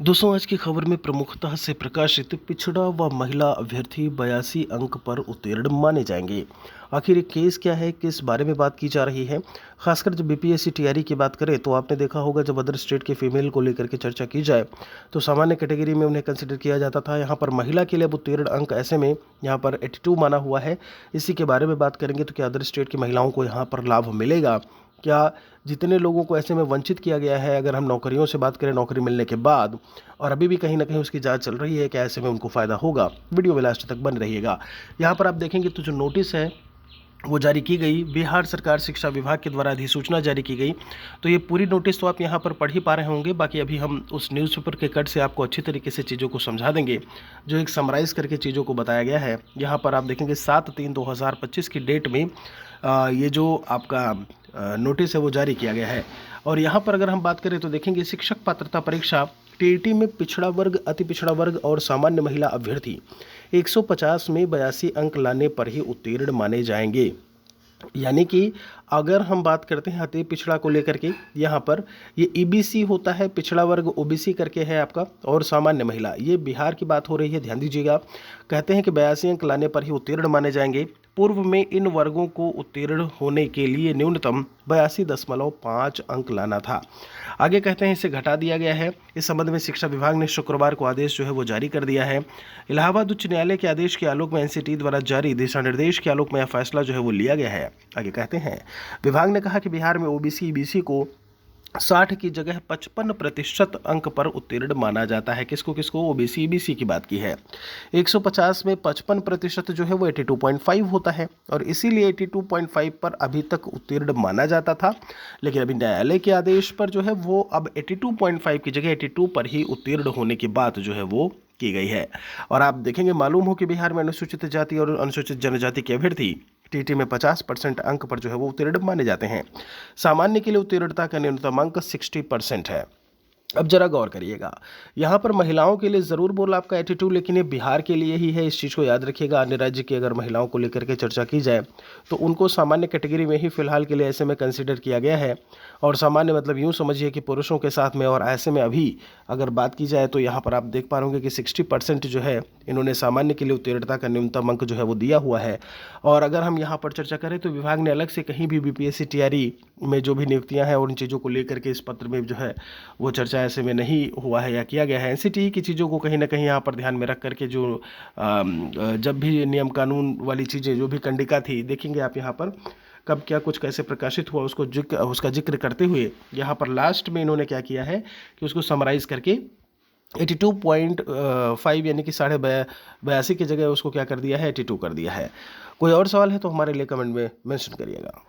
दोस्तों, आज की खबर में प्रमुखता से प्रकाशित पिछड़ा व महिला अभ्यर्थी 82 अंक पर उत्तीर्ण माने जाएंगे। आखिर ये केस क्या है, किस बारे में बात की जा रही है? खासकर जब बीपीएससी टीआरई की बात करें तो आपने देखा होगा, जब अदर स्टेट के फीमेल को लेकर के चर्चा की जाए तो सामान्य कैटेगरी में उन्हें कंसिडर किया जाता था। यहाँ पर महिला के लिए अब उत्तीर्ण अंक ऐसे में यहाँ पर 82 माना हुआ है। इसी के बारे में बात करेंगे तो क्या अदर स्टेट की महिलाओं को यहाँ पर लाभ मिलेगा? क्या जितने लोगों को ऐसे में वंचित किया गया है, अगर हम नौकरियों से बात करें, नौकरी मिलने के बाद और अभी भी कहीं ना कहीं उसकी जांच चल रही है, क्या ऐसे में उनको फ़ायदा होगा? वीडियो में लास्ट तक बन रहिएगा। यहाँ पर आप देखेंगे तो जो नोटिस है वो जारी की गई, बिहार सरकार शिक्षा विभाग के द्वारा अधिसूचना जारी की गई। तो ये पूरी नोटिस तो आप यहाँ पर पढ़ ही पा रहे होंगे। बाकी अभी हम उस न्यूज़पेपर के कट से आपको अच्छी तरीके से चीज़ों को समझा देंगे, जो एक समराइज करके चीज़ों को बताया गया है। यहाँ पर आप देखेंगे 7/3/2025 की डेट में ये जो आपका नोटिस है वो जारी किया गया है। और यहाँ पर अगर हम बात करें तो देखेंगे, शिक्षक पात्रता परीक्षा टीईटी में पिछड़ा वर्ग, अति पिछड़ा वर्ग और सामान्य महिला अभ्यर्थी 150 में 82 अंक लाने पर ही उत्तीर्ण माने जाएंगे। यानी कि अगर हम बात करते हैं अति पिछड़ा को लेकर के, यहाँ पर ये ईबीसी होता है, पिछड़ा वर्ग ओबीसी करके है आपका, और सामान्य महिला, ये बिहार की बात हो रही है, ध्यान दीजिएगा। कहते हैं कि 82 अंक लाने पर ही उत्तीर्ण माने जाएंगे। पूर्व में इन वर्गों को उत्तीर्ण होने के लिए न्यूनतम 82.5 अंक लाना था। आगे कहते हैं इसे घटा दिया गया है। इस संबंध में शिक्षा विभाग ने शुक्रवार को आदेश जो है वो जारी कर दिया है। इलाहाबाद उच्च न्यायालय के आदेश के आलोक में एनसीटी द्वारा जारी दिशा निर्देश के आलोक में यह फैसला जो है वो लिया गया है। आगे कहते हैं, विभाग ने कहा कि बिहार में ओबीसी ईबीसी को 60 की जगह 55% अंक पर उत्तीर्ण माना जाता है। किसको किसको? ओबीसी ईबीसी की बात की है। 150 में 55% जो है वो 82.5 होता है, और इसीलिए 82.5 पर अभी तक उत्तीर्ण माना जाता था। लेकिन अभी न्यायालय के आदेश पर जो है वो अब 82.5 की जगह 82 पर ही उत्तीर्ण होने की बात जो है वो की गई है। और आप देखेंगे, मालूम हो कि बिहार में अनुसूचित जाति और अनुसूचित जनजाति के अभ्यर्थी टीटी में 50% अंक पर जो है वो उत्तीर्ण माने जाते हैं। सामान्य के लिए उत्तीर्णता का न्यूनतम अंक 60% है। अब जरा गौर करिएगा, यहाँ पर महिलाओं के लिए ज़रूर बोला आपका 82, लेकिन ये बिहार के लिए ही है, इस चीज़ को याद रखिएगा। अन्य राज्य की अगर महिलाओं को लेकर के चर्चा की जाए तो उनको सामान्य कैटेगरी में ही फिलहाल के लिए ऐसे में कंसिडर किया गया है। और सामान्य मतलब यूँ समझिए कि पुरुषों के साथ में, और ऐसे में अभी अगर बात की जाए तो यहाँ पर आप देख पा रहे होंगे कि 60% जो है इन्होंने सामान्य के लिए उत्तीर्णता का न्यूनतम अंक जो है वो दिया हुआ है। और अगर हम यहाँ पर चर्चा करें तो विभाग ने अलग से कहीं भी बीपीएससी टीआरई में जो भी नियुक्तियाँ हैं और उन चीज़ों को लेकर के इस पत्र में जो है वो चर्चा ऐसे में नहीं हुआ है या किया गया है। एनसीटी की चीज़ों को कहीं ना कहीं यहाँ पर ध्यान में रख करके जो जब भी नियम कानून वाली चीज़ें जो भी कंडिका थी, देखेंगे आप यहाँ पर कब क्या कुछ कैसे प्रकाशित हुआ उसका जिक्र करते हुए यहाँ पर लास्ट में इन्होंने क्या किया है कि उसको समराइज़ करके 82.5 यानी कि 82.5 की जगह उसको क्या कर दिया है, 82 कर दिया है। कोई और सवाल है तो हमारे लिए कमेंट में मेंशन करिएगा।